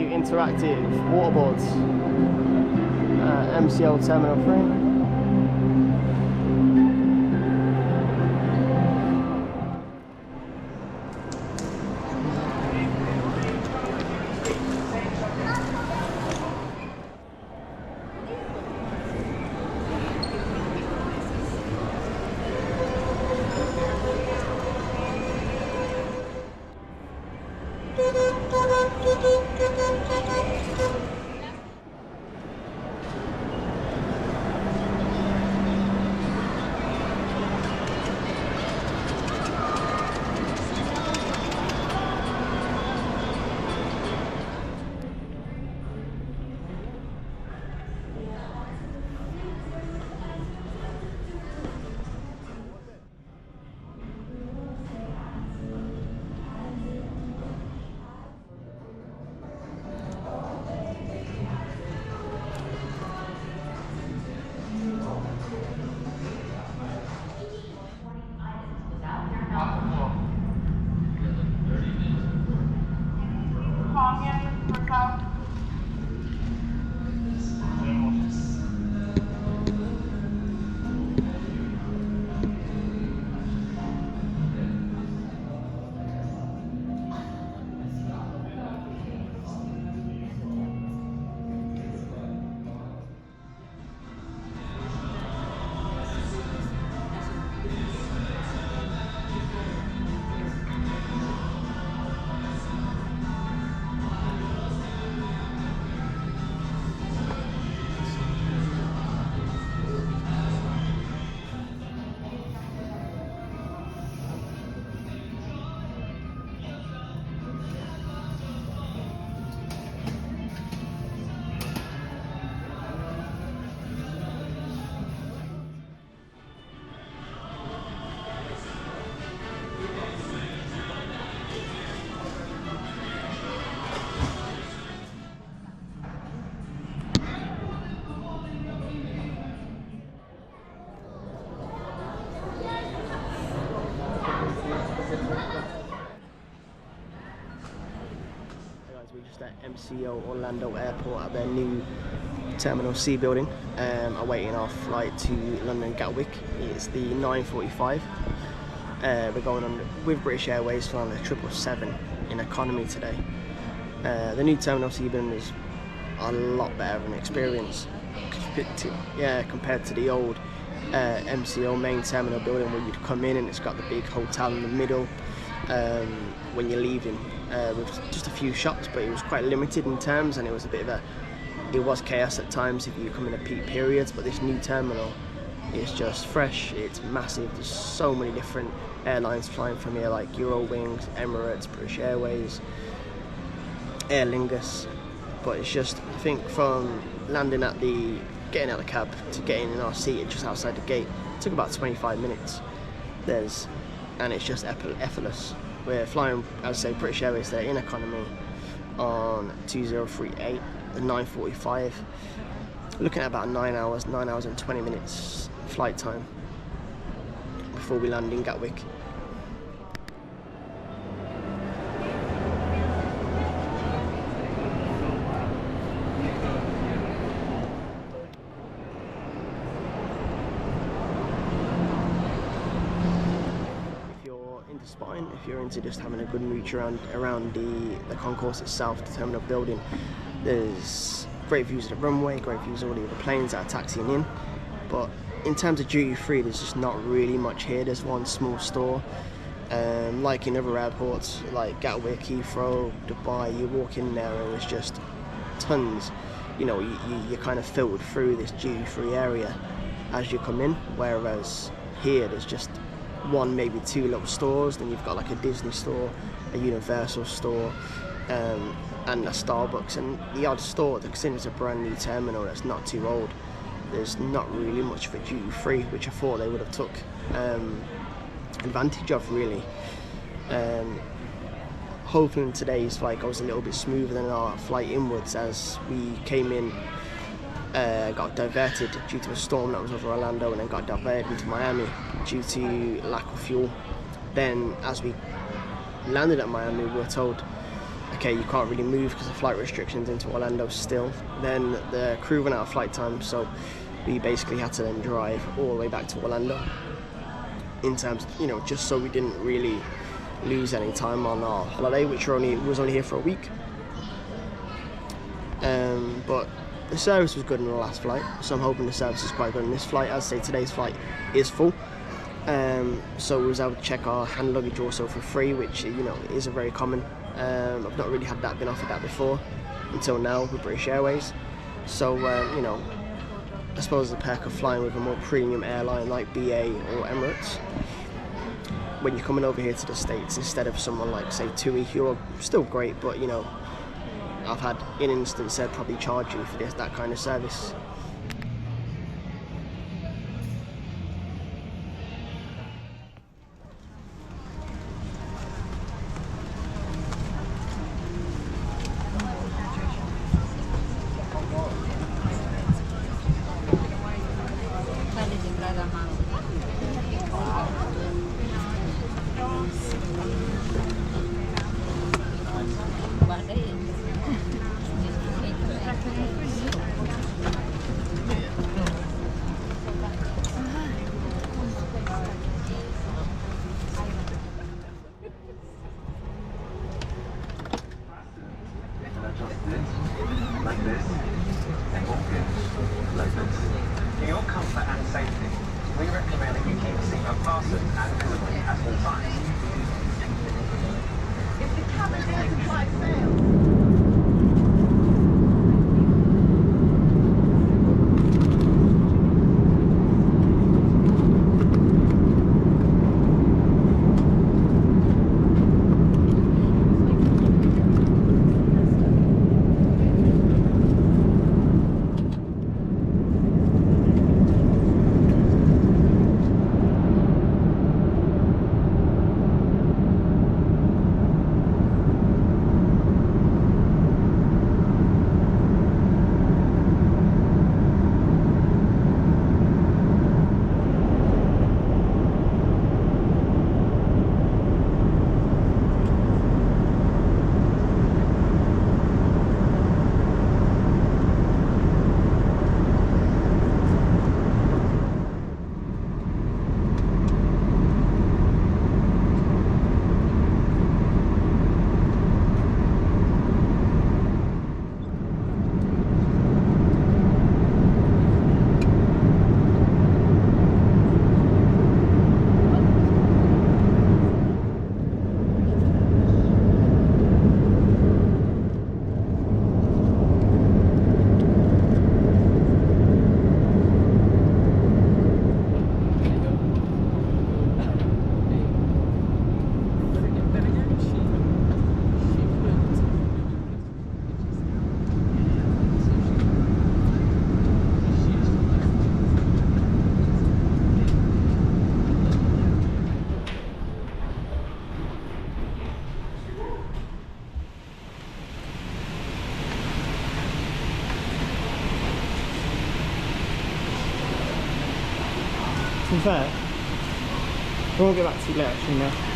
interactive waterboards. MCO Terminal 3. We're just at MCO Orlando Airport at their new Terminal C building, awaiting our flight to London Gatwick. It's the 9:45. We're going on with British Airways, flying the 777 in economy today. The new Terminal C building is a lot better of an experience compared to the old MCO main terminal building, where you'd come in and it's got the big hotel in the middle when you're leaving, with just a few shops, but it was quite limited in terms, and it was chaos at times if you come in at peak periods. But this new terminal is just fresh, it's massive, there's so many different airlines flying from here, like Eurowings, Emirates, British Airways, Aer Lingus. But it's just, I think from getting out of the cab to getting in our seat just outside the gate, it took about 25 minutes. And it's just effortless. We're flying, as I say, British Airways there in economy on 2038, the 9:45. Looking at about 9 hours and 20 minutes flight time before we land in Gatwick. Spine, if you're into just having a good mooch around the concourse itself, the terminal building, there's great views of the runway, great views of all the other planes that are taxiing in. But in terms of duty free, there's just not really much here. There's one small store, like in other airports like Gatwick, Heathrow, Dubai. You walk in there and there's just tons. You're kind of filtered through this duty free area as you come in, whereas here there's just one, maybe two little stores. Then you've got like a Disney store, a Universal store, and a Starbucks, and the odd store that considers a brand new terminal that's not too old. There's not really much for duty free, which I thought they would have took advantage of, really. Hoping today's flight goes a little bit smoother than our flight inwards, as we came in, got diverted due to a storm that was over Orlando, and then got diverted into Miami due to lack of fuel. Then as we landed at Miami, we were told okay, you can't really move because of flight restrictions into Orlando still. Then the crew ran out of flight time, so we basically had to then drive all the way back to Orlando. In terms, just so we didn't really lose any time on our holiday, which was only here for a week. But the service was good in the last flight, so I'm hoping the service is quite good in this flight. As I say, today's flight is full. So we was able to check our hand luggage also for free, which is a very common. I've not really been offered that before until now with British Airways. So I suppose the perk of flying with a more premium airline like BA or Emirates, when you're coming over here to the States instead of someone like, say, TUI, who are still great, but I've had in an instance they'd probably charge you for that kind of service. Like this, and walk in like this. For your comfort and safety, we recommend that you keep the seatbelt fastened and visible at all times. If the cabin doesn't quite fail. To be fair, we won't get back to you later actually now.